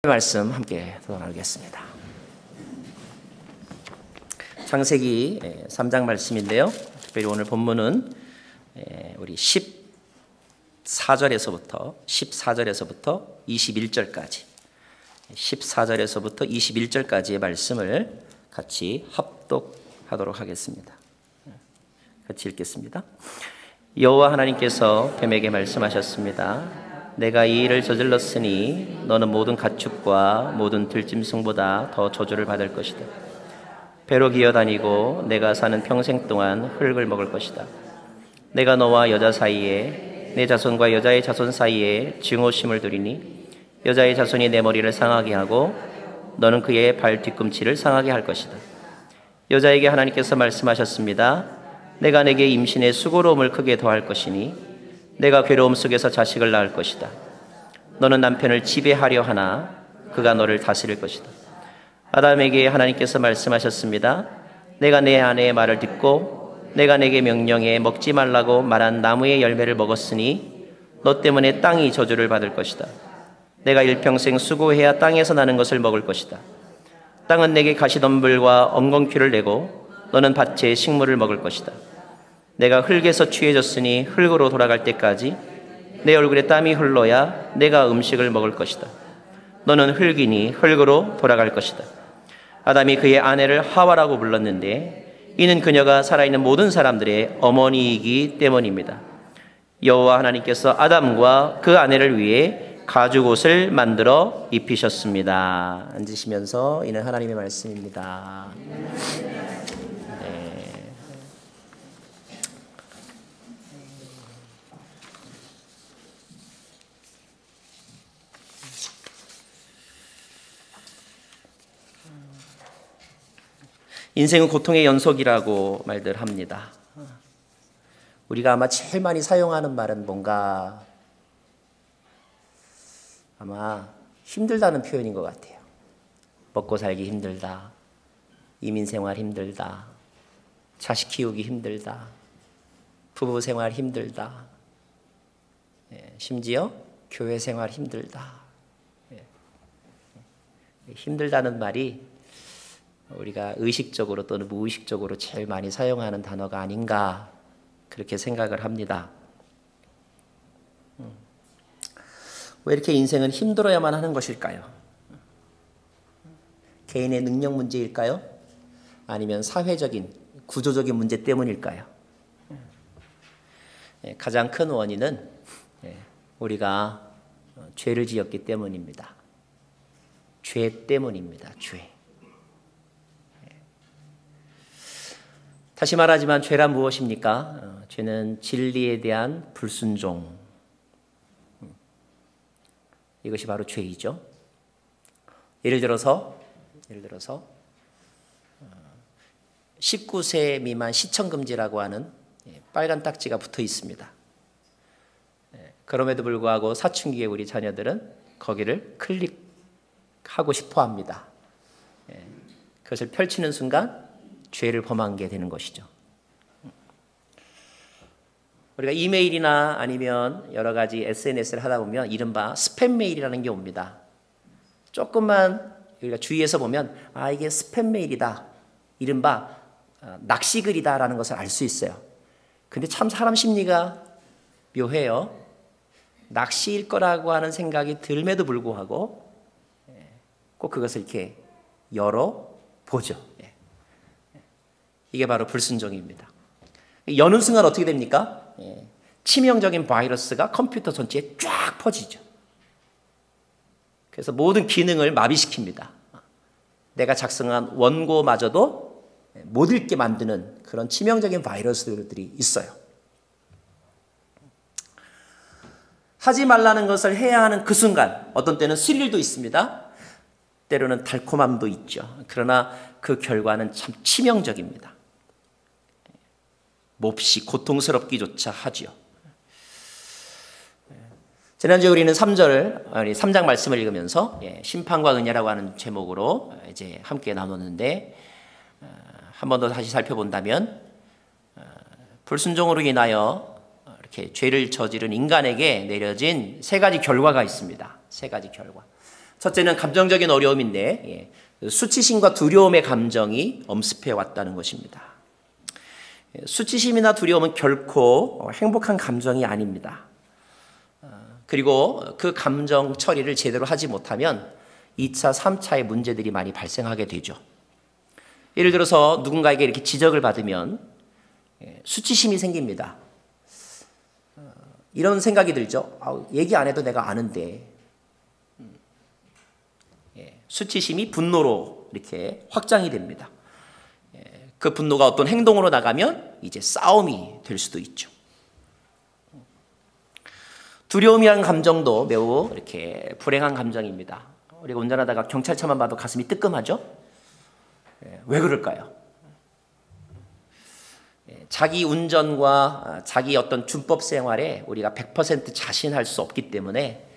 말씀 함께 나누겠습니다. 창세기 3장 말씀인데요. 특별히 오늘 본문은 우리 14절에서부터 21절까지 14절에서부터 21절까지의 말씀을 같이 합독하도록 하겠습니다. 같이 읽겠습니다. 여호와 하나님께서 뱀에게 말씀하셨습니다. 내가 이 일을 저질렀으니 너는 모든 가축과 모든 들짐승보다 더 저주를 받을 것이다. 배로 기어다니고 내가 사는 평생 동안 흙을 먹을 것이다. 내가 너와 여자 사이에 내 자손과 여자의 자손 사이에 증오심을 두리니 여자의 자손이 내 머리를 상하게 하고 너는 그의 발 뒤꿈치를 상하게 할 것이다. 여자에게 하나님께서 말씀하셨습니다. 내가 내게 임신의 수고로움을 크게 더할 것이니 내가 괴로움 속에서 자식을 낳을 것이다. 너는 남편을 지배하려 하나 그가 너를 다스릴 것이다. 아담에게 하나님께서 말씀하셨습니다. 내가 내 아내의 말을 듣고 내가 내게 명령해 먹지 말라고 말한 나무의 열매를 먹었으니 너 때문에 땅이 저주를 받을 것이다. 내가 일평생 수고해야 땅에서 나는 것을 먹을 것이다. 땅은 내게 가시덤불과 엉겅퀴를 내고 너는 밭의 식물을 먹을 것이다. 내가 흙에서 취해졌으니 흙으로 돌아갈 때까지 내 얼굴에 땀이 흘러야 내가 음식을 먹을 것이다. 너는 흙이니 흙으로 돌아갈 것이다. 아담이 그의 아내를 하와라고 불렀는데 이는 그녀가 살아있는 모든 사람들의 어머니이기 때문입니다. 여호와 하나님께서 아담과 그 아내를 위해 가죽옷을 만들어 입히셨습니다. 앉으시면서 이는 하나님의 말씀입니다. 인생은 고통의 연속이라고 말들 합니다. 우리가 아마 제일 많이 사용하는 말은 뭔가 아마 힘들다는 표현인 것 같아요. 먹고 살기 힘들다. 이민생활 힘들다. 자식 키우기 힘들다. 부부 생활 힘들다. 심지어 교회 생활 힘들다. 힘들다는 말이 우리가 의식적으로 또는 무의식적으로 제일 많이 사용하는 단어가 아닌가 그렇게 생각을 합니다. 왜 이렇게 인생은 힘들어야만 하는 것일까요? 개인의 능력 문제일까요? 아니면 사회적인 구조적인 문제 때문일까요? 가장 큰 원인은 우리가 죄를 지었기 때문입니다. 죄 때문입니다. 죄. 다시 말하지만 죄란 무엇입니까? 죄는 진리에 대한 불순종. 이것이 바로 죄이죠. 예를 들어서 19세 미만 시청금지라고 하는 빨간 딱지가 붙어 있습니다. 그럼에도 불구하고 사춘기에 우리 자녀들은 거기를 클릭하고 싶어 합니다. 그것을 펼치는 순간 죄를 범한 게 되는 것이죠. 우리가 이메일이나 아니면 여러 가지 SNS를 하다 보면 이른바 스팸 메일이라는 게 옵니다. 조금만 우리가 주의해서 보면 이게 스팸 메일이다. 이른바 낚시글이다라는 것을 알 수 있어요. 근데 참 사람 심리가 묘해요. 낚시일 거라고 하는 생각이 들음에도 불구하고 꼭 그것을 이렇게 열어보죠. 이게 바로 불순종입니다. 여는 순간 어떻게 됩니까? 치명적인 바이러스가 컴퓨터 전체에 쫙 퍼지죠. 그래서 모든 기능을 마비시킵니다. 내가 작성한 원고마저도 못 읽게 만드는 그런 치명적인 바이러스들이 있어요. 하지 말라는 것을 해야 하는 그 순간 어떤 때는 스릴도 있습니다. 때로는 달콤함도 있죠. 그러나 그 결과는 참 치명적입니다. 몹시 고통스럽기조차 하지요. 지난주에 우리는 3장 말씀을 읽으면서 심판과 은혜라고 하는 제목으로 이제 함께 나눴는데 한 번 더 다시 살펴본다면 불순종으로 인하여 이렇게 죄를 저지른 인간에게 내려진 세 가지 결과가 있습니다. 세 가지 결과. 첫째는 감정적인 어려움인데 수치심과 두려움의 감정이 엄습해 왔다는 것입니다. 수치심이나 두려움은 결코 행복한 감정이 아닙니다. 그리고 그 감정 처리를 제대로 하지 못하면 2차, 3차의 문제들이 많이 발생하게 되죠. 예를 들어서 누군가에게 이렇게 지적을 받으면 수치심이 생깁니다. 이런 생각이 들죠. 얘기 안 해도 내가 아는데. 수치심이 분노로 이렇게 확장이 됩니다. 그 분노가 어떤 행동으로 나가면 이제 싸움이 될 수도 있죠. 두려움이라는 감정도 매우 이렇게 불행한 감정입니다. 우리가 운전하다가 경찰차만 봐도 가슴이 뜨끔하죠? 왜 그럴까요? 자기 운전과 자기 어떤 준법 생활에 우리가 100% 자신할 수 없기 때문에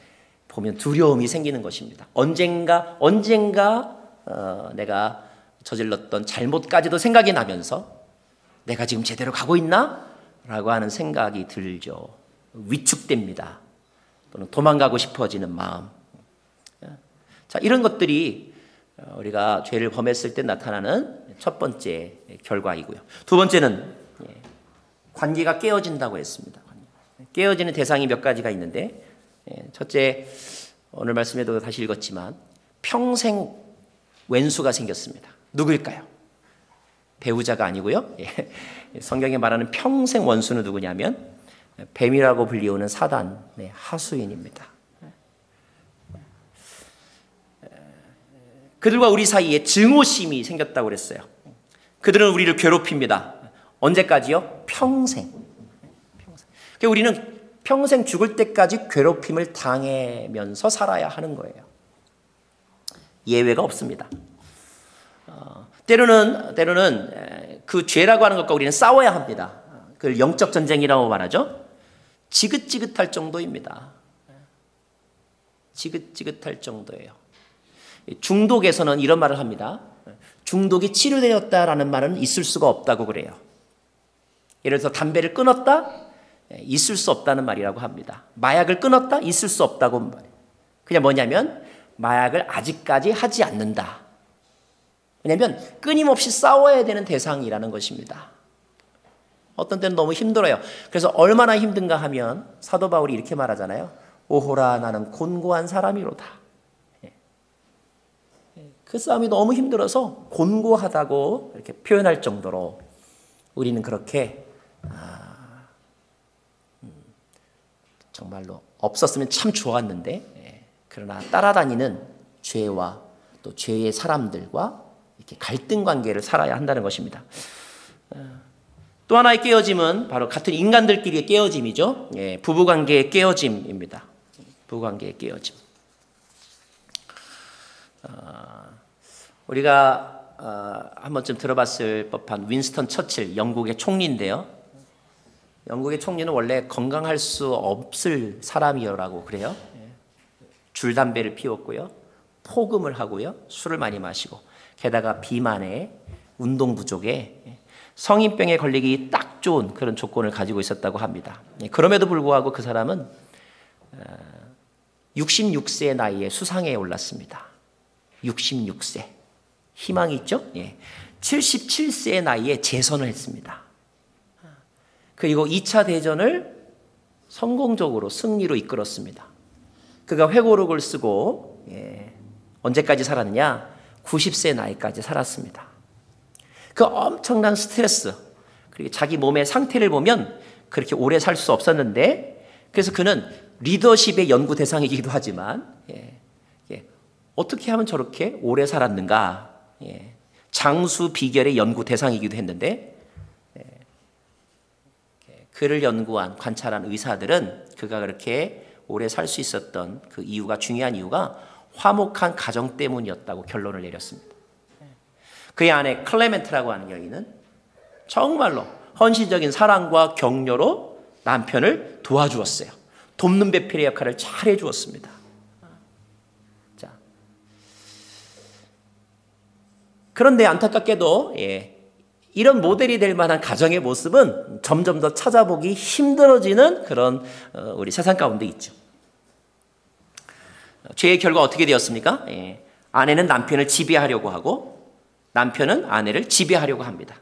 보면 두려움이 생기는 것입니다. 언젠가 내가 저질렀던 잘못까지도 생각이 나면서 내가 지금 제대로 가고 있나? 라고 하는 생각이 들죠. 위축됩니다. 또는 도망가고 싶어지는 마음. 자, 이런 것들이 우리가 죄를 범했을 때 나타나는 첫 번째 결과이고요. 두 번째는 관계가 깨어진다고 했습니다. 깨어지는 대상이 몇 가지가 있는데, 첫째, 오늘 말씀에도 다시 읽었지만 평생 왼수가 생겼습니다. 누구일까요? 배우자가 아니고요. 성경에 말하는 평생 원수는 누구냐면 뱀이라고 불리우는 사단의 하수인입니다. 그들과 우리 사이에 증오심이 생겼다고 그랬어요. 그들은 우리를 괴롭힙니다. 언제까지요? 평생. 그러니까 우리는 평생 죽을 때까지 괴롭힘을 당하면서 살아야 하는 거예요. 예외가 없습니다. 때로는 그 죄라고 하는 것과 우리는 싸워야 합니다. 그걸 영적 전쟁이라고 말하죠. 지긋지긋할 정도입니다. 지긋지긋할 정도예요. 중독에서는 이런 말을 합니다. 중독이 치료되었다라는 말은 있을 수가 없다고 그래요. 예를 들어서 담배를 끊었다? 있을 수 없다는 말이라고 합니다. 마약을 끊었다? 있을 수 없다고 말해요. 그냥 뭐냐면 마약을 아직까지 하지 않는다. 왜냐하면 끊임없이 싸워야 되는 대상이라는 것입니다. 어떤 때는 너무 힘들어요. 그래서 얼마나 힘든가 하면 사도 바울이 이렇게 말하잖아요. 오호라 나는 곤고한 사람이로다. 그 싸움이 너무 힘들어서 곤고하다고 이렇게 표현할 정도로 우리는 그렇게 정말로 없었으면 참 좋았는데 그러나 따라다니는 죄와 또 죄의 사람들과 이렇게 갈등 관계를 살아야 한다는 것입니다. 또 하나의 깨어짐은 바로 같은 인간들끼리의 깨어짐이죠. 부부관계의 깨어짐입니다. 부부관계의 깨어짐. 우리가 한 번쯤 들어봤을 법한 윈스턴 처칠, 영국의 총리인데요. 영국의 총리는 원래 건강할 수 없을 사람이라고 그래요. 줄담배를 피웠고요. 폭음을 하고요. 술을 많이 마시고 게다가 비만에 운동 부족에 성인병에 걸리기 딱 좋은 그런 조건을 가지고 있었다고 합니다. 그럼에도 불구하고 그 사람은 66세의 나이에 수상에 올랐습니다. 66세. 희망이 있죠? 77세의 나이에 재선을 했습니다. 그리고 2차 대전을 성공적으로 승리로 이끌었습니다. 그가 회고록을 쓰고 언제까지 살았느냐? 90세 나이까지 살았습니다. 그 엄청난 스트레스 그리고 자기 몸의 상태를 보면 그렇게 오래 살 수 없었는데 그래서 그는 리더십의 연구 대상이기도 하지만 어떻게 하면 저렇게 오래 살았는가 장수 비결의 연구 대상이기도 했는데 그를 연구한 관찰한 의사들은 그가 그렇게 오래 살 수 있었던 그 이유가 중요한 이유가 화목한 가정 때문이었다고 결론을 내렸습니다. 그의 아내 클레멘트라고 하는 여인은 정말로 헌신적인 사랑과 격려로 남편을 도와주었어요. 돕는 배필의 역할을 잘 해주었습니다. 자, 그런데 안타깝게도 이런 모델이 될 만한 가정의 모습은 점점 더 찾아보기 힘들어지는 그런 우리 세상 가운데 있죠. 죄의 결과 어떻게 되었습니까? 아내는 남편을 지배하려고 하고 남편은 아내를 지배하려고 합니다.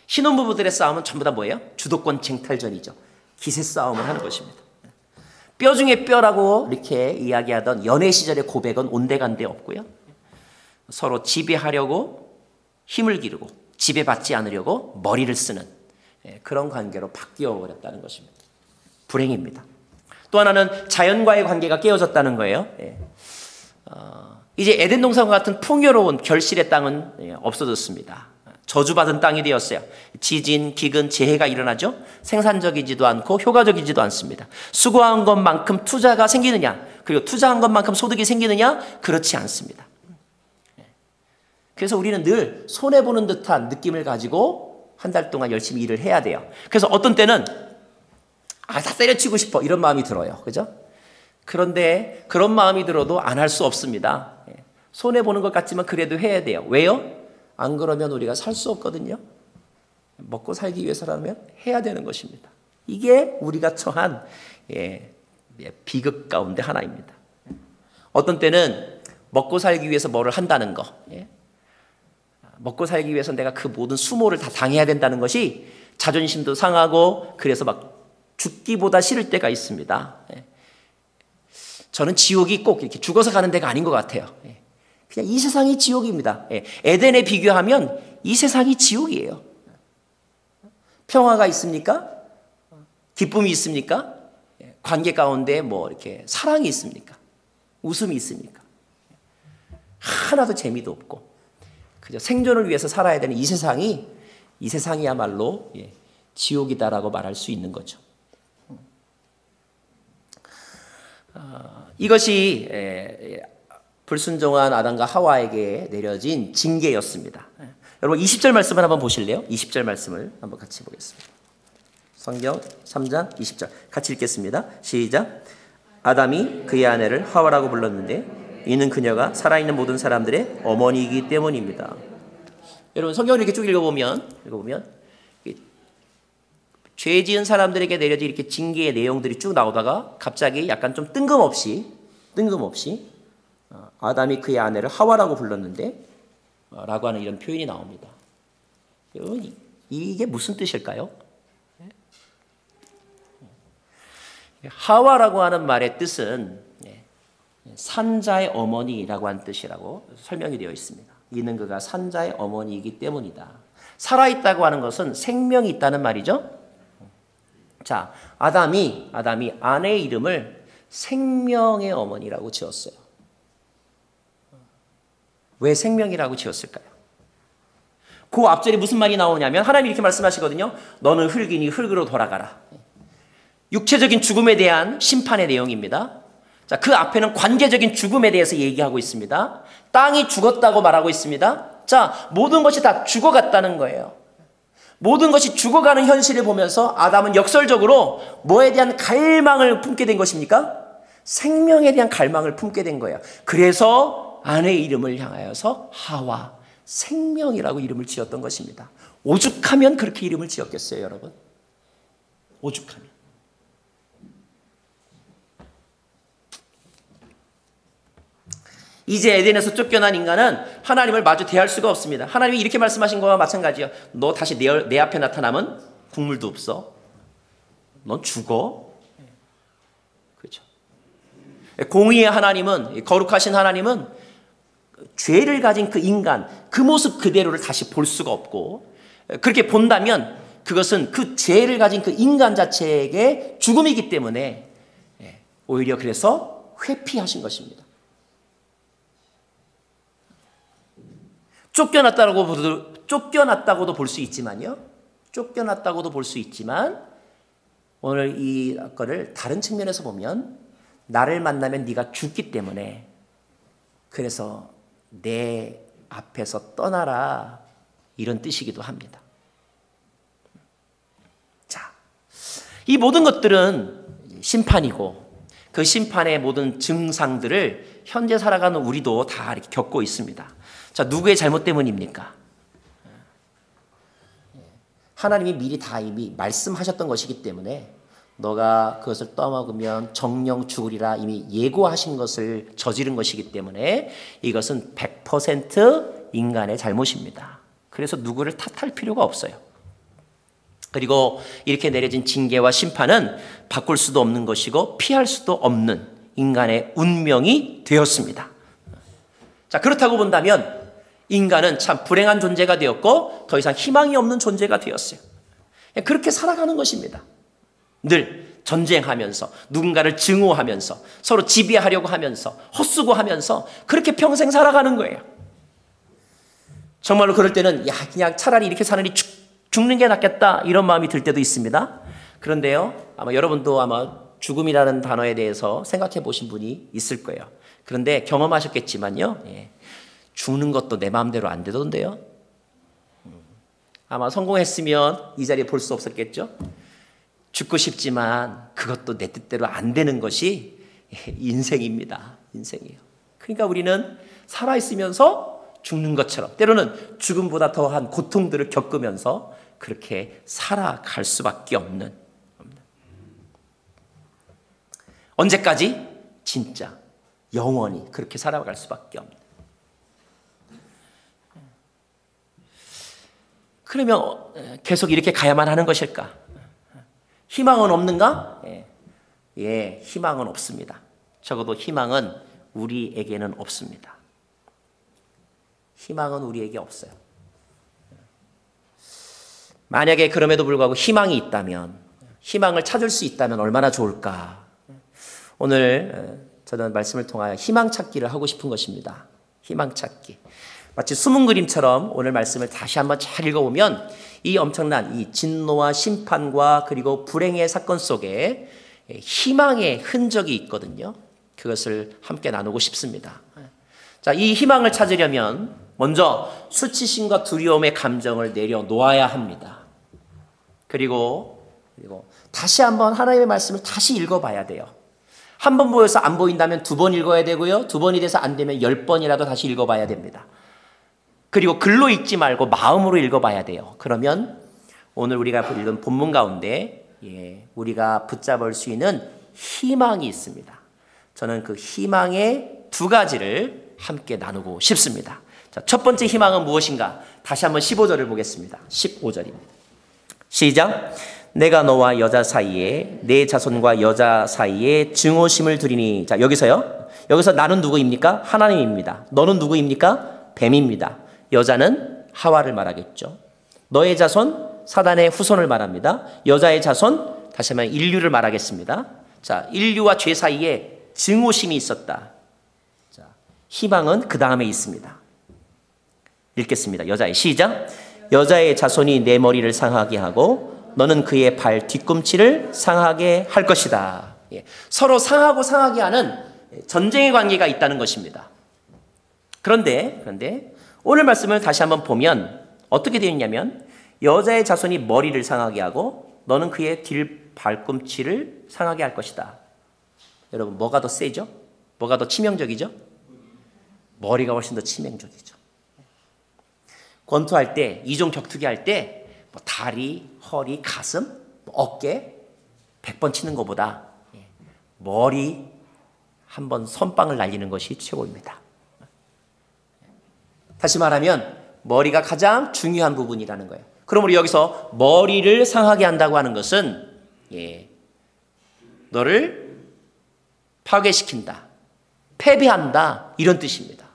신혼부부들의 싸움은 전부 다 뭐예요? 주도권 쟁탈전이죠. 기세 싸움을 하는 것입니다. 뼈 중에 뼈라고 이렇게 이야기하던 연애 시절의 고백은 온데간데 없고요. 서로 지배하려고 힘을 기르고 지배받지 않으려고 머리를 쓰는 그런 관계로 바뀌어 버렸다는 것입니다. 불행입니다. 또 하나는 자연과의 관계가 깨어졌다는 거예요. 이제 에덴 동산과 같은 풍요로운 결실의 땅은 없어졌습니다. 저주받은 땅이 되었어요. 지진, 기근, 재해가 일어나죠. 생산적이지도 않고 효과적이지도 않습니다. 수고한 것만큼 투자가 생기느냐, 그리고 투자한 것만큼 소득이 생기느냐, 그렇지 않습니다. 그래서 우리는 늘 손해보는 듯한 느낌을 가지고 한 달 동안 열심히 일을 해야 돼요. 그래서 어떤 때는 다 때려치고 싶어 이런 마음이 들어요. 그죠? 그런데 그런 마음이 들어도 안 할 수 없습니다. 손해보는 것 같지만 그래도 해야 돼요. 왜요? 안 그러면 우리가 살 수 없거든요. 먹고 살기 위해서라면 해야 되는 것입니다. 이게 우리가 처한 비극 가운데 하나입니다. 어떤 때는 먹고 살기 위해서 뭐를 한다는 거, 먹고 살기 위해서 내가 그 모든 수모를 다 당해야 된다는 것이 자존심도 상하고 그래서 막 죽기보다 싫을 때가 있습니다. 저는 지옥이 꼭 이렇게 죽어서 가는 데가 아닌 것 같아요. 그냥 이 세상이 지옥입니다. 에덴에 비교하면 이 세상이 지옥이에요. 평화가 있습니까? 기쁨이 있습니까? 관계 가운데 뭐 이렇게 사랑이 있습니까? 웃음이 있습니까? 하나도 재미도 없고 그저 생존을 위해서 살아야 되는 이 세상이야말로 지옥이다라고 말할 수 있는 거죠. 이것이 불순종한 아담과 하와에게 내려진 징계였습니다. 여러분 20절 말씀을 한번 보실래요? 20절 말씀을 한번 같이 보겠습니다. 성경 3장 20절 같이 읽겠습니다. 시작. 아담이 그의 아내를 하와라고 불렀는데 이는 그녀가 살아있는 모든 사람들의 어머니이기 때문입니다. 여러분 성경을 이렇게 쭉 읽어보면 죄 지은 사람들에게 내려진 이렇게 징계의 내용들이 쭉 나오다가 갑자기 약간 좀 뜬금없이 아담이 그의 아내를 하와라고 불렀는데 라고 하는 이런 표현이 나옵니다. 여러분 이게 무슨 뜻일까요? 하와라고 하는 말의 뜻은 산자의 어머니라고 하는 뜻이라고 설명이 되어 있습니다. 이는 그가 산자의 어머니이기 때문이다. 살아있다고 하는 것은 생명이 있다는 말이죠. 자, 아담이 아내의 이름을 생명의 어머니라고 지었어요. 왜 생명이라고 지었을까요? 그 앞절에 무슨 말이 나오냐면 하나님이 이렇게 말씀하시거든요. 너는 흙이니 흙으로 돌아가라. 육체적인 죽음에 대한 심판의 내용입니다. 자, 그 앞에는 관계적인 죽음에 대해서 얘기하고 있습니다. 땅이 죽었다고 말하고 있습니다. 자, 모든 것이 다 죽어갔다는 거예요. 모든 것이 죽어가는 현실을 보면서 아담은 역설적으로 뭐에 대한 갈망을 품게 된 것입니까? 생명에 대한 갈망을 품게 된 거예요. 그래서 아내의 이름을 향하여서 하와, 생명이라고 이름을 지었던 것입니다. 오죽하면 그렇게 이름을 지었겠어요, 여러분? 오죽하면. 이제 에덴에서 쫓겨난 인간은 하나님을 마주 대할 수가 없습니다. 하나님이 이렇게 말씀하신 거와 마찬가지예요. 너 다시 내 앞에 나타나면 국물도 없어. 넌 죽어. 그렇죠. 공의의 하나님은, 거룩하신 하나님은 죄를 가진 그 인간, 그 모습 그대로를 다시 볼 수가 없고, 그렇게 본다면 그것은 그 죄를 가진 그 인간 자체에게 죽음이기 때문에 오히려 그래서 회피하신 것입니다. 쫓겨났다고도 볼 수 있지만요. 쫓겨났다고도 볼 수 있지만 오늘 이 거를 다른 측면에서 보면 나를 만나면 네가 죽기 때문에 그래서 내 앞에서 떠나라 이런 뜻이기도 합니다. 자, 이 모든 것들은 심판이고 그 심판의 모든 증상들을 현재 살아가는 우리도 다 이렇게 겪고 있습니다. 자, 누구의 잘못 때문입니까? 하나님이 미리 다 이미 말씀하셨던 것이기 때문에 너가 그것을 떠먹으면 정령 죽으리라 이미 예고하신 것을 저지른 것이기 때문에 이것은 100% 인간의 잘못입니다. 그래서 누구를 탓할 필요가 없어요. 그리고 이렇게 내려진 징계와 심판은 바꿀 수도 없는 것이고 피할 수도 없는 인간의 운명이 되었습니다. 자, 그렇다고 본다면 인간은 참 불행한 존재가 되었고 더 이상 희망이 없는 존재가 되었어요. 그렇게 살아가는 것입니다. 늘 전쟁하면서 누군가를 증오하면서 서로 지배하려고 하면서 헛수고하면서 그렇게 평생 살아가는 거예요. 정말로 그럴 때는 야 그냥 차라리 이렇게 사느니 죽는 게 낫겠다 이런 마음이 들 때도 있습니다. 그런데요, 아마 여러분도 아마 죽음이라는 단어에 대해서 생각해 보신 분이 있을 거예요. 그런데 경험하셨겠지만요, 죽는 것도 내 마음대로 안 되던데요. 아마 성공했으면 이 자리에 볼 수 없었겠죠. 죽고 싶지만 그것도 내 뜻대로 안 되는 것이 인생입니다. 인생이에요. 그러니까 우리는 살아있으면서 죽는 것처럼 때로는 죽음보다 더한 고통들을 겪으면서 그렇게 살아갈 수밖에 없는. 언제까지? 진짜 영원히 그렇게 살아갈 수밖에 없는. 그러면 계속 이렇게 가야만 하는 것일까? 희망은 없는가? 예, 희망은 없습니다. 적어도 희망은 우리에게는 없습니다. 희망은 우리에게 없어요. 만약에 그럼에도 불구하고 희망이 있다면, 희망을 찾을 수 있다면 얼마나 좋을까? 오늘 저는 말씀을 통하여 희망 찾기를 하고 싶은 것입니다. 희망 찾기. 마치 숨은 그림처럼 오늘 말씀을 다시 한번 잘 읽어보면 이 엄청난 이 진노와 심판과 그리고 불행의 사건 속에 희망의 흔적이 있거든요. 그것을 함께 나누고 싶습니다. 자, 이 희망을 찾으려면 먼저 수치심과 두려움의 감정을 내려놓아야 합니다. 그리고 다시 한번 하나님의 말씀을 다시 읽어봐야 돼요. 한 번 보여서 안 보인다면 2번 읽어야 되고요. 2번이 돼서 안 되면 10번이라도 다시 읽어봐야 됩니다. 그리고 글로 읽지 말고 마음으로 읽어봐야 돼요. 그러면 오늘 우리가 읽은 본문 가운데 우리가 붙잡을 수 있는 희망이 있습니다. 저는 그 희망의 2가지를 함께 나누고 싶습니다. 자, 첫 번째 희망은 무엇인가? 다시 한번 15절을 보겠습니다. 15절입니다. 시작. 내가 너와 여자 사이에 내 자손과 여자 사이에 증오심을 두리니. 자, 여기서 나는 누구입니까? 하나님입니다. 너는 누구입니까? 뱀입니다. 여자는 하와를 말하겠죠. 너의 자손, 사단의 후손을 말합니다. 여자의 자손, 다시 한번 인류를 말하겠습니다. 자, 인류와 죄 사이에 증오심이 있었다. 자, 희망은 그 다음에 있습니다. 읽겠습니다. 여자의 시작. 여자의 자손이 내 머리를 상하게 하고 너는 그의 발 뒤꿈치를 상하게 할 것이다. 서로 상하고 상하게 하는 전쟁의 관계가 있다는 것입니다. 그런데 오늘 말씀을 다시 한번 보면 어떻게 되어 있냐면 여자의 자손이 머리를 상하게 하고 너는 그의 뒤 발꿈치를 상하게 할 것이다. 여러분, 뭐가 더 세죠? 뭐가 더 치명적이죠? 머리가 훨씬 더 치명적이죠. 권투할 때, 이종 격투기 할 때 다리, 허리, 가슴, 어깨 100번 치는 것보다 머리 한 번 선빵을 날리는 것이 최고입니다. 다시 말하면 머리가 가장 중요한 부분이라는 거예요. 그러므로 여기서 머리를 상하게 한다고 하는 것은 너를 파괴시킨다, 패배한다 이런 뜻입니다.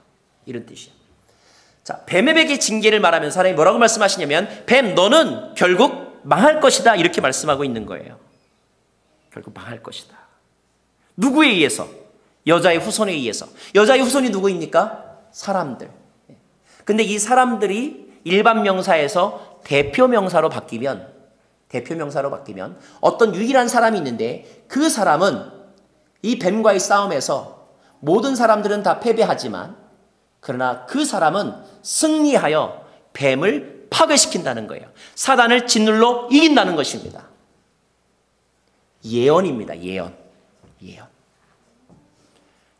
이런 뜻이에요. 자, 뱀에게 징계를 말하면서 하나님이 뭐라고 말씀하시냐면 뱀 너는 결국 망할 것이다 이렇게 말씀하고 있는 거예요. 결국 망할 것이다. 누구에 의해서? 여자의 후손에 의해서. 여자의 후손이 누구입니까? 사람들. 근데 이 사람들이 일반 명사에서 대표 명사로 바뀌면 어떤 유일한 사람이 있는데 그 사람은 이 뱀과의 싸움에서 모든 사람들은 다 패배하지만 그러나 그 사람은 승리하여 뱀을 파괴시킨다는 거예요. 사단을 짓눌러 이긴다는 것입니다. 예언입니다. 예언.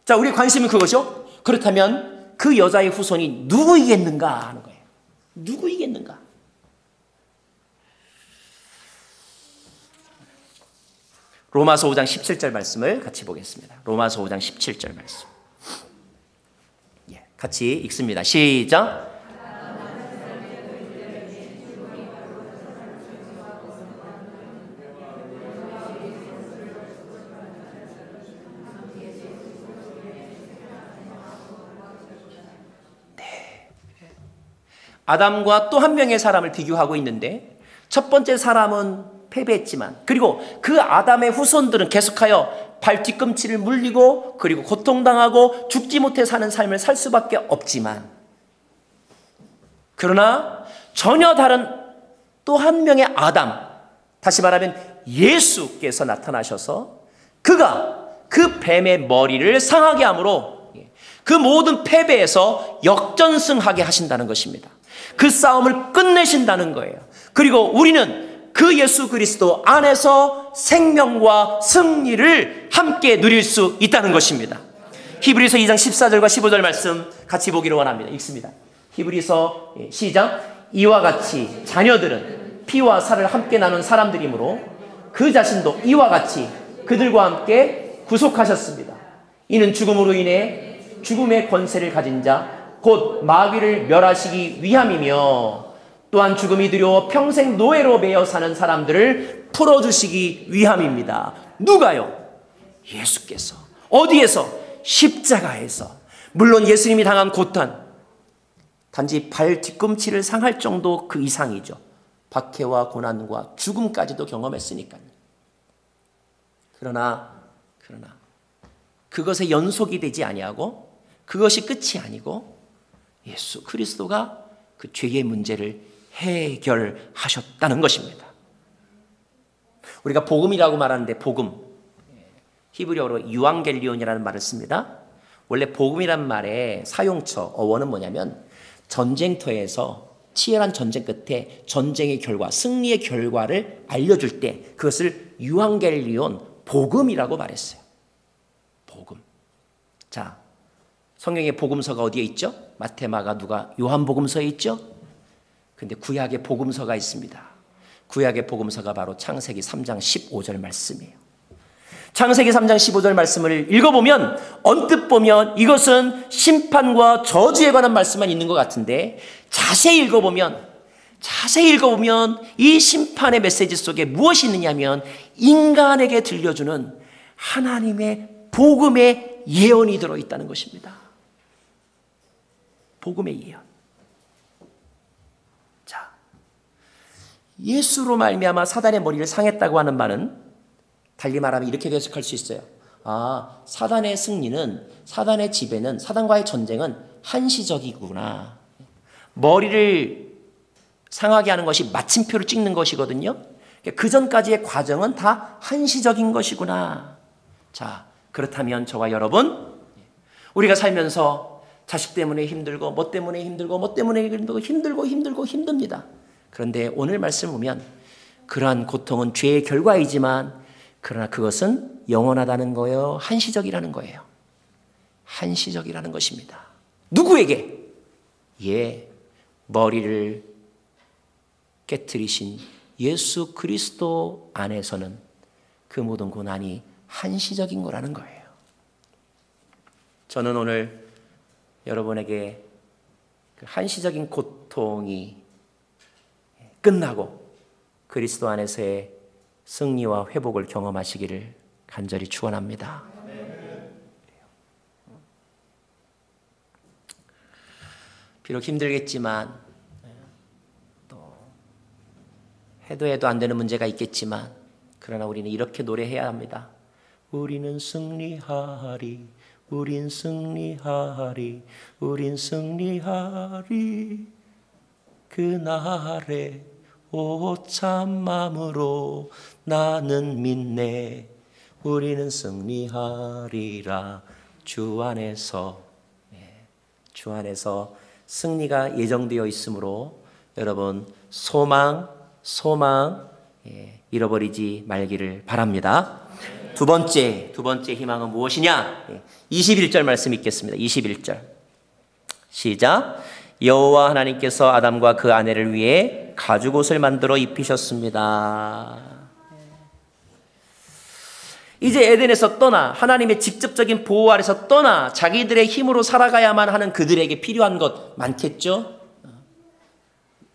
자, 우리 관심은 그거죠. 그렇다면 그 여자의 후손이 누구이겠는가 하는 거예요. 누구이겠는가? 로마서 5장 17절 말씀을 같이 보겠습니다. 로마서 5장 17절 말씀. 같이 읽습니다. 시작. 아담과 또 한 명의 사람을 비교하고 있는데, 첫 번째 사람은 패배했지만, 그리고 그 아담의 후손들은 계속하여 발 뒤꿈치를 물리고 그리고 고통당하고 죽지 못해 사는 삶을 살 수밖에 없지만, 그러나 전혀 다른 또 한 명의 아담, 다시 말하면 예수께서 나타나셔서 그가 그 뱀의 머리를 상하게 함으로 그 모든 패배에서 역전승하게 하신다는 것입니다. 그 싸움을 끝내신다는 거예요. 그리고 우리는 그 예수 그리스도 안에서 생명과 승리를 함께 누릴 수 있다는 것입니다. 히브리서 2장 14절과 15절 말씀 같이 보기를 원합니다. 읽습니다. 히브리서 시작. 이와 같이 자녀들은 피와 살을 함께 나눈 사람들이므로 그 자신도 이와 같이 그들과 함께 구속하셨습니다. 이는 죽음으로 인해 죽음의 권세를 가진 자 곧 마귀를 멸하시기 위함이며, 또한 죽음이 두려워 평생 노예로 매여 사는 사람들을 풀어주시기 위함입니다. 누가요? 예수께서. 어디에서? 십자가에서. 물론 예수님이 당한 고통, 단지 발 뒤꿈치를 상할 정도 그 이상이죠. 박해와 고난과 죽음까지도 경험했으니까요. 그러나 그것의 연속이 되지 아니하고 그것이 끝이 아니고 예수 그리스도가 그 죄의 문제를 해결하셨다는 것입니다. 우리가 복음이라고 말하는데, 복음, 히브리어로 유앙겔리온이라는 말을 씁니다. 원래 복음이란 말의 사용처, 어원은 뭐냐면 전쟁터에서 치열한 전쟁 끝에 전쟁의 결과, 승리의 결과를 알려줄 때 그것을 유앙겔리온, 복음이라고 말했어요. 복음. 자, 성경의 복음서가 어디에 있죠? 마태, 마가, 누가, 요한복음서에 있죠? 근데 구약의 복음서가 있습니다. 구약의 복음서가 바로 창세기 3장 15절 말씀이에요. 창세기 3장 15절 말씀을 읽어보면 언뜻 보면 이것은 심판과 저주에 관한 말씀만 있는 것 같은데, 자세히 읽어보면 이 심판의 메시지 속에 무엇이 있느냐면 인간에게 들려주는 하나님의 복음의 예언이 들어있다는 것입니다. 복음의 예언. 자, 예수로 말미암아 사단의 머리를 상했다고 하는 말은 달리 말하면 이렇게 해석할 수 있어요. 아, 사단의 승리는, 사단의 지배는, 사단과의 전쟁은 한시적이구나. 머리를 상하게 하는 것이 마침표를 찍는 것이거든요. 그 전까지의 과정은 다 한시적인 것이구나. 자, 그렇다면 저와 여러분, 우리가 살면서 자식 때문에 힘들고 뭐 때문에 힘들고 뭐 때문에 힘들고 힘듭니다. 그런데 오늘 말씀을 보면 그러한 고통은 죄의 결과이지만, 그러나 그것은 영원하다는 거예요? 한시적이라는 거예요? 한시적이라는 것입니다. 누구에게? 머리를 깨트리신 예수 그리스도 안에서는 그 모든 고난이 한시적인 거라는 거예요. 저는 오늘 여러분에게 그 한시적인 고통이 끝나고 그리스도 안에서의 승리와 회복을 경험하시기를 간절히 축원합니다. 비록 힘들겠지만, 또 해도 안 되는 문제가 있겠지만, 그러나 우리는 이렇게 노래해야 합니다. 우리는 승리하리, 우린 승리하리, 우린 승리하리. 그날에 오찬 마음으로 나는 믿네. 우리는 승리하리라. 주 안에서, 주 안에서 승리가 예정되어 있으므로 여러분 소망 잃어버리지 말기를 바랍니다. 두 번째 희망은 무엇이냐? 21절 말씀 읽겠습니다. 21절 시작. 여호와 하나님께서 아담과 그 아내를 위해 가죽옷을 만들어 입히셨습니다. 이제 에덴에서 떠나 하나님의 직접적인 보호 아래서 떠나 자기들의 힘으로 살아가야만 하는 그들에게 필요한 것 많겠죠?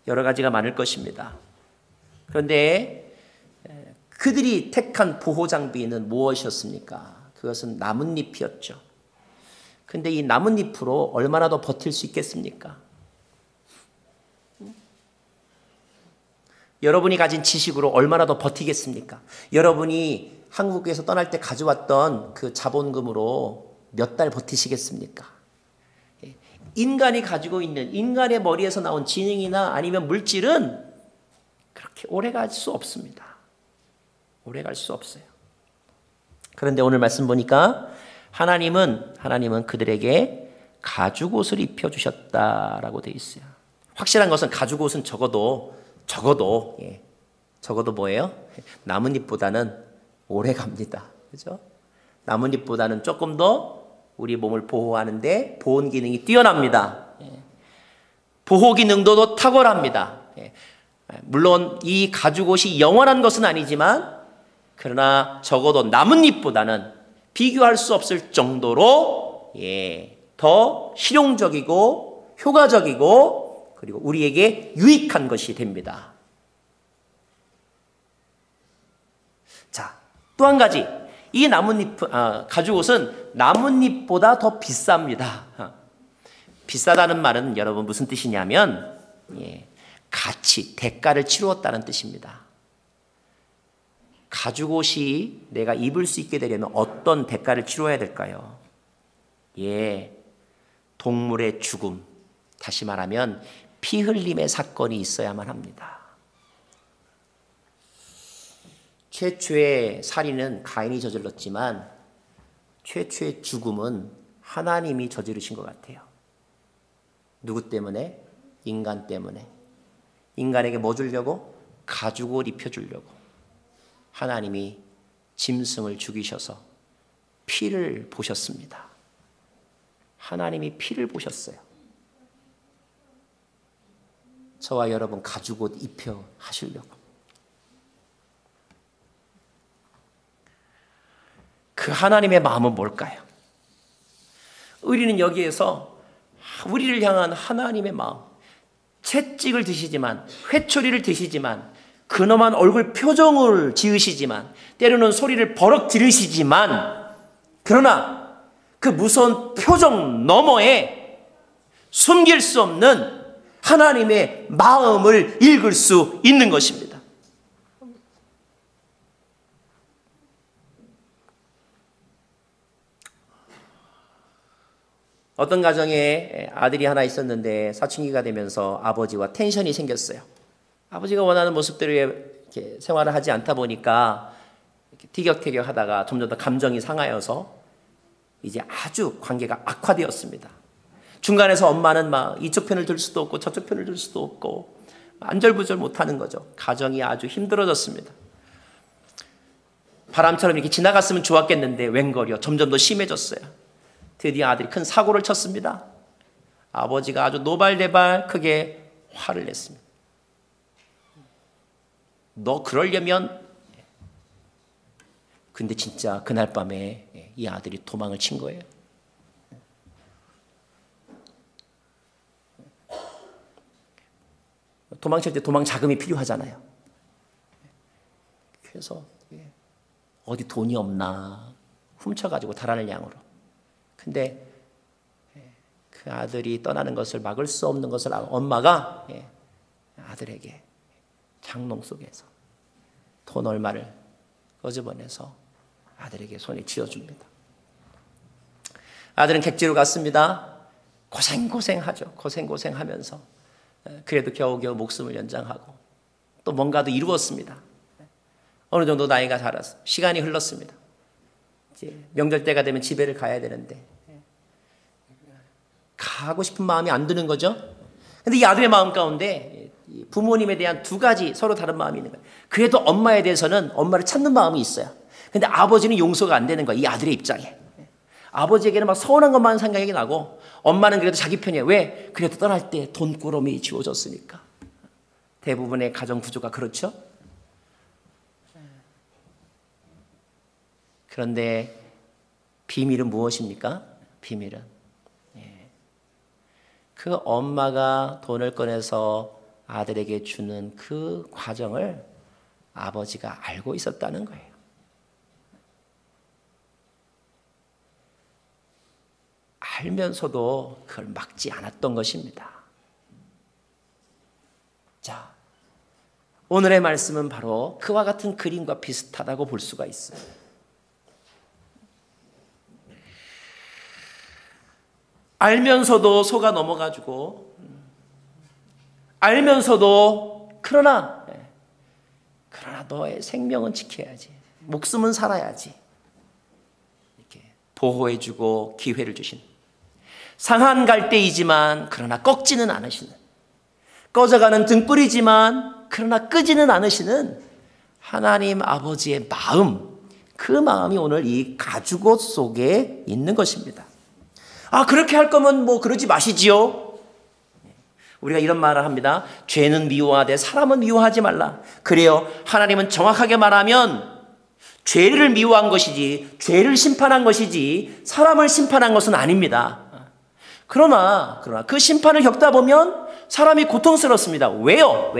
여러 가지가 많을 것입니다. 그런데 그들이 택한 보호 장비는 무엇이었습니까? 그것은 나뭇잎이었죠. 근데 이 나뭇잎으로 얼마나 더 버틸 수 있겠습니까? 여러분이 가진 지식으로 얼마나 더 버티겠습니까? 여러분이 한국에서 떠날 때 가져왔던 그 자본금으로 몇 달 버티시겠습니까? 인간이 가지고 있는 인간의 머리에서 나온 지능이나 아니면 물질은 그렇게 오래 갈 수 없습니다. 오래 갈 수 없어요. 그런데 오늘 말씀 보니까 하나님은 그들에게 가죽옷을 입혀주셨다라고 되어 있어요. 확실한 것은 가죽옷은 적어도 뭐예요? 나뭇잎보다는 오래 갑니다. 그죠? 나뭇잎보다는 조금 더 우리 몸을 보호하는데 보온 기능이 뛰어납니다. 보호 기능도 탁월합니다. 물론 이 가죽옷이 영원한 것은 아니지만 그러나 적어도 나뭇잎보다는 비교할 수 없을 정도로 더 실용적이고 효과적이고 그리고 우리에게 유익한 것이 됩니다. 자, 또 한 가지. 이 가죽옷은 나뭇잎보다 더 비쌉니다. 비싸다는 말은 여러분 무슨 뜻이냐면 가치, 대가를 치루었다는 뜻입니다. 가죽옷이 내가 입을 수 있게 되려면 어떤 대가를 치러야 될까요? 동물의 죽음, 다시 말하면 피 흘림의 사건이 있어야만 합니다. 최초의 살인은 가인이 저질렀지만 최초의 죽음은 하나님이 저지르신 것 같아요. 누구 때문에? 인간 때문에. 인간에게 뭐 주려고? 가죽옷 입혀주려고. 하나님이 짐승을 죽이셔서 피를 보셨습니다. 하나님이 피를 보셨어요. 저와 여러분 가죽옷 입혀 하시려고. 그 하나님의 마음은 뭘까요? 우리는 여기에서 우리를 향한 하나님의 마음, 채찍을 드시지만, 회초리를 드시지만, 근엄한 얼굴 표정을 지으시지만, 때로는 소리를 버럭 지르시지만, 그러나 그 무서운 표정 너머에 숨길 수 없는 하나님의 마음을 읽을 수 있는 것입니다. 어떤 가정에 아들이 하나 있었는데 사춘기가 되면서 아버지와 텐션이 생겼어요. 아버지가 원하는 모습대로 이렇게 생활을 하지 않다 보니까 이렇게 티격태격 하다가 점점 더 감정이 상하여서 이제 아주 관계가 악화되었습니다. 중간에서 엄마는 막 이쪽 편을 들 수도 없고 저쪽 편을 들 수도 없고 안절부절 못하는 거죠. 가정이 아주 힘들어졌습니다. 바람처럼 이렇게 지나갔으면 좋았겠는데 웬걸요. 점점 더 심해졌어요. 드디어 아들이 큰 사고를 쳤습니다. 아버지가 아주 노발대발 크게 화를 냈습니다. 너 그러려면 근데 진짜 그날 밤에 이 아들이 도망을 친 거예요. 도망칠 때 도망 자금이 필요하잖아요. 그래서 어디 돈이 없나 훔쳐가지고 달아날 양으로. 근데 그 아들이 떠나는 것을 막을 수 없는 것을 엄마가 아들에게 장롱 속에서 돈 얼마를 꺼집어내서 아들에게 손에 쥐어줍니다. 아들은 객지로 갔습니다. 고생하죠. 고생하면서 그래도 겨우겨우 목숨을 연장하고 또 뭔가도 이루었습니다. 어느 정도 나이가 자라서 시간이 흘렀습니다. 이제 명절 때가 되면 집에를 가야 되는데 가고 싶은 마음이 안 드는 거죠. 근데 이 아들의 마음 가운데 부모님에 대한 두 가지 서로 다른 마음이 있는 거예요. 그래도 엄마에 대해서는 엄마를 찾는 마음이 있어요. 근데 아버지는 용서가 안 되는 거예요. 이 아들의 입장에. 아버지에게는 막 서운한 것만 생각이 나고 엄마는 그래도 자기 편이에요. 왜? 그래도 떠날 때 돈꾸러미 지워줬으니까. 대부분의 가정 구조가 그렇죠. 그런데 비밀은 무엇입니까? 비밀은 그 엄마가 돈을 꺼내서 아들에게 주는 그 과정을 아버지가 알고 있었다는 거예요. 알면서도 그걸 막지 않았던 것입니다. 자, 오늘의 말씀은 바로 그와 같은 그림과 비슷하다고 볼 수가 있어요. 알면서도 속아 넘어가지고, 알면서도 그러나 너의 생명은 지켜야지, 목숨은 살아야지 이렇게 보호해주고 기회를 주신, 상한 갈대이지만 그러나 꺾지는 않으시는, 꺼져가는 등불이지만 그러나 끄지는 않으시는 하나님 아버지의 마음, 그 마음이 오늘 이 가죽옷 속에 있는 것입니다. 아, 그렇게 할 거면 뭐 그러지 마시지요. 우리가 이런 말을 합니다. 죄는 미워하되 사람은 미워하지 말라. 그래요, 하나님은 정확하게 말하면 죄를 미워한 것이지, 죄를 심판한 것이지 사람을 심판한 것은 아닙니다. 그러나 그 심판을 겪다 보면 사람이 고통스럽습니다. 왜요?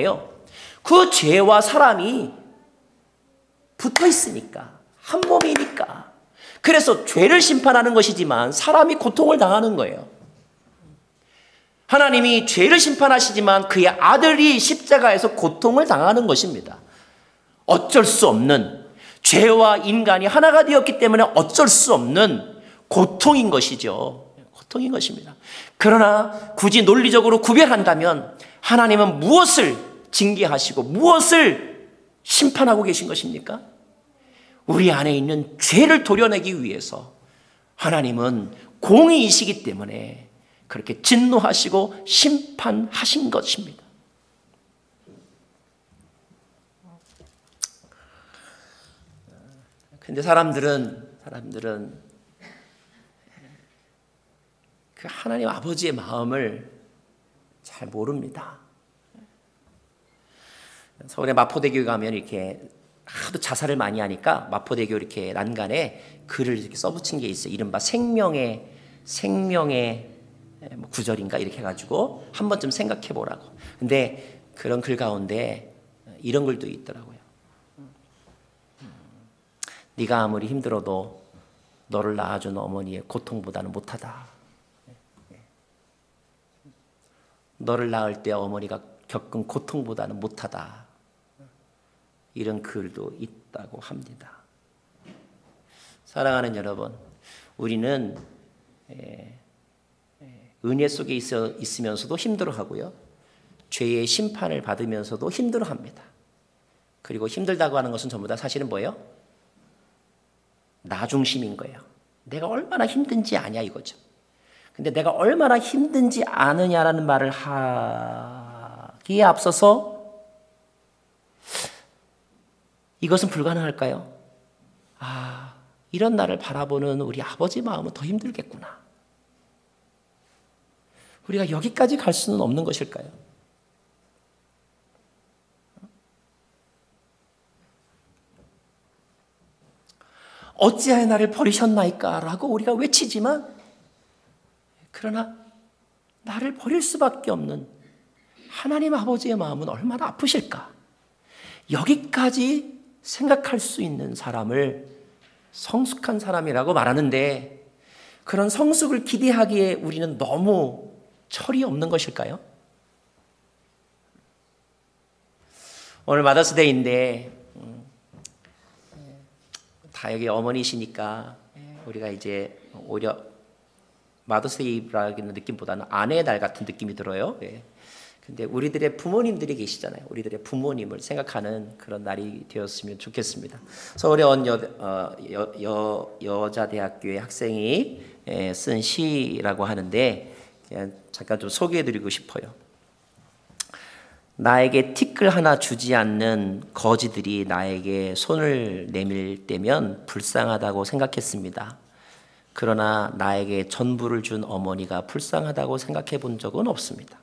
그 죄와 사람이 붙어 있으니까, 한 몸이니까. 그래서 죄를 심판하는 것이지만 사람이 고통을 당하는 거예요. 하나님이 죄를 심판하시지만 그의 아들이 십자가에서 고통을 당하는 것입니다. 어쩔 수 없는, 죄와 인간이 하나가 되었기 때문에 어쩔 수 없는 고통인 것이죠. 고통인 것입니다. 그러나 굳이 논리적으로 구별한다면 하나님은 무엇을 징계하시고 무엇을 심판하고 계신 것입니까? 우리 안에 있는 죄를 도려내기 위해서 하나님은 공의이시기 때문에 그렇게 진노하시고 심판하신 것입니다. 근데 사람들은 그 하나님 아버지의 마음을 잘 모릅니다. 서울의 마포대교에 가면 이렇게 하도 자살을 많이 하니까 마포대교 이렇게 난간에 글을 이렇게 써붙인 게 있어요. 이른바 생명의 구절인가 이렇게 해가지고 한 번쯤 생각해 보라고. 근데 그런 글 가운데 이런 글도 있더라고요. 네가 아무리 힘들어도 너를 낳아준 어머니의 고통보다는 못하다. 너를 낳을 때 어머니가 겪은 고통보다는 못하다. 이런 글도 있다고 합니다. 사랑하는 여러분, 우리는 은혜 속에 있으면서도 힘들어하고요, 죄의 심판을 받으면서도 힘들어합니다. 그리고 힘들다고 하는 것은 전부 다 사실은 뭐예요? 나 중심인 거예요. 내가 얼마나 힘든지 아냐 이거죠. 근데 내가 얼마나 힘든지 아느냐라는 말을 하기에 앞서서 이것은 불가능할까요? 아, 이런 나를 바라보는 우리 아버지 마음은 더 힘들겠구나. 우리가 여기까지 갈 수는 없는 것일까요? 어찌하여 나를 버리셨나이까 라고 우리가 외치지만, 그러나 나를 버릴 수밖에 없는 하나님 아버지의 마음은 얼마나 아프실까? 여기까지 생각할 수 있는 사람을 성숙한 사람이라고 말하는데, 그런 성숙을 기대하기에 우리는 너무 철이 없는 것일까요? 오늘 마더스데이인데 다 여기 어머니시니까 우리가 이제 오히려 마더스데이라는 느낌보다는 아내의 날 같은 느낌이 들어요. 근데 우리들의 부모님들이 계시잖아요. 우리들의 부모님을 생각하는 그런 날이 되었으면 좋겠습니다. 서울의 여자대학교의 학생이 쓴 시라고 하는데 잠깐 좀 소개해드리고 싶어요. 나에게 티끌 하나 주지 않는 거지들이 나에게 손을 내밀 때면 불쌍하다고 생각했습니다. 그러나 나에게 전부를 준 어머니가 불쌍하다고 생각해 본 적은 없습니다.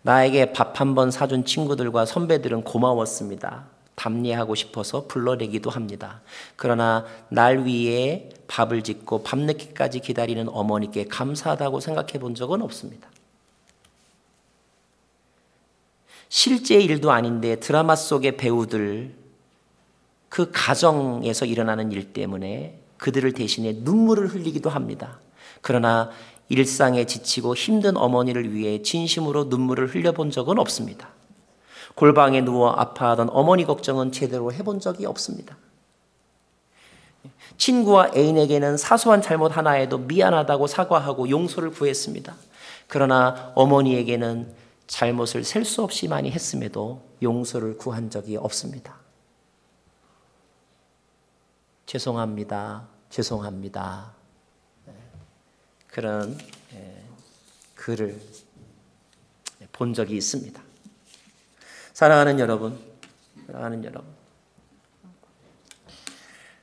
나에게 밥 한 번 사준 친구들과 선배들은 고마웠습니다. 답례하고 싶어서 불러내기도 합니다. 그러나 날 위해 밥을 짓고 밤늦게까지 기다리는 어머니께 감사하다고 생각해 본 적은 없습니다. 실제 일도 아닌데 드라마 속의 배우들, 그 가정에서 일어나는 일 때문에 그들을 대신해 눈물을 흘리기도 합니다. 그러나 일상에 지치고 힘든 어머니를 위해 진심으로 눈물을 흘려본 적은 없습니다. 골방에 누워 아파하던 어머니 걱정은 제대로 해본 적이 없습니다. 친구와 애인에게는 사소한 잘못 하나에도 미안하다고 사과하고 용서를 구했습니다. 그러나 어머니에게는 잘못을 셀 수 없이 많이 했음에도 용서를 구한 적이 없습니다. 죄송합니다. 죄송합니다. 그런 글을 본 적이 있습니다. 사랑하는 여러분,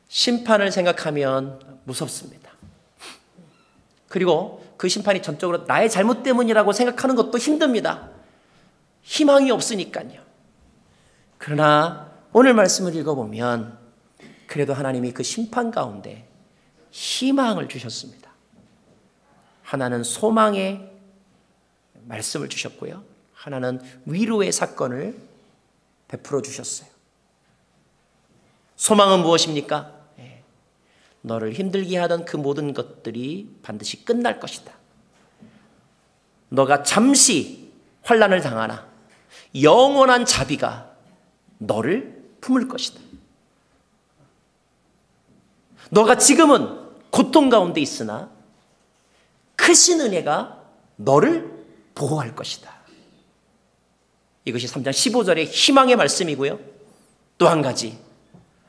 심판을 생각하면 무섭습니다. 그리고 그 심판이 전적으로 나의 잘못 때문이라고 생각하는 것도 힘듭니다. 희망이 없으니까요. 그러나 오늘 말씀을 읽어보면 그래도 하나님이 그 심판 가운데 희망을 주셨습니다. 하나는 소망의 말씀을 주셨고요. 하나는 위로의 사건을 베풀어 주셨어요. 소망은 무엇입니까? 너를 힘들게 하던 그 모든 것들이 반드시 끝날 것이다. 너가 잠시 환난을 당하나 영원한 자비가 너를 품을 것이다. 너가 지금은 고통 가운데 있으나 크신 은혜가 너를 보호할 것이다. 이것이 3장 15절의 희망의 말씀이고요. 또 한 가지,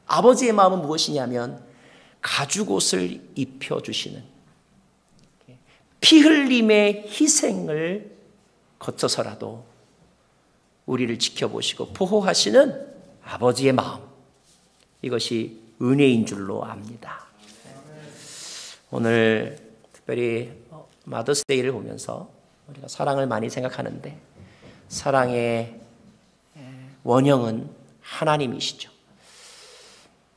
아버지의 마음은 무엇이냐면 가죽옷을 입혀주시는, 피 흘림의 희생을 거쳐서라도 우리를 지켜보시고 보호하시는 아버지의 마음, 이것이 은혜인 줄로 압니다. 오늘 특별히 마더스데이를 보면서 우리가 사랑을 많이 생각하는데 사랑의 원형은 하나님이시죠.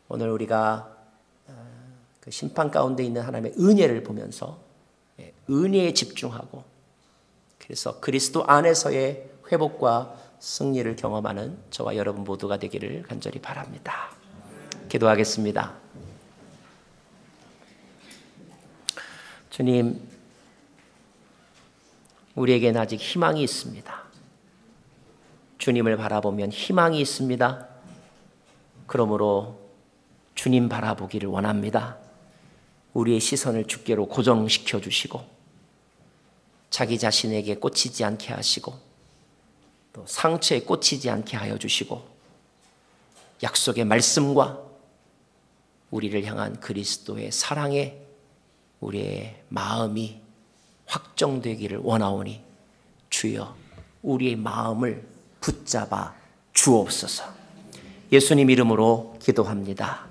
오늘 우리가 그 심판 가운데 있는 하나님의 은혜를 보면서 은혜에 집중하고, 그래서 그리스도 안에서의 회복과 승리를 경험하는 저와 여러분 모두가 되기를 간절히 바랍니다. 기도하겠습니다. 주님, 우리에게는 아직 희망이 있습니다. 주님을 바라보면 희망이 있습니다. 그러므로 주님 바라보기를 원합니다. 우리의 시선을 주께로 고정시켜 주시고 자기 자신에게 꽂히지 않게 하시고 또 상처에 꽂히지 않게 하여 주시고 약속의 말씀과 우리를 향한 그리스도의 사랑에 우리의 마음이 확정되기를 원하오니 주여 우리의 마음을 붙잡아 주옵소서. 예수님 이름으로 기도합니다.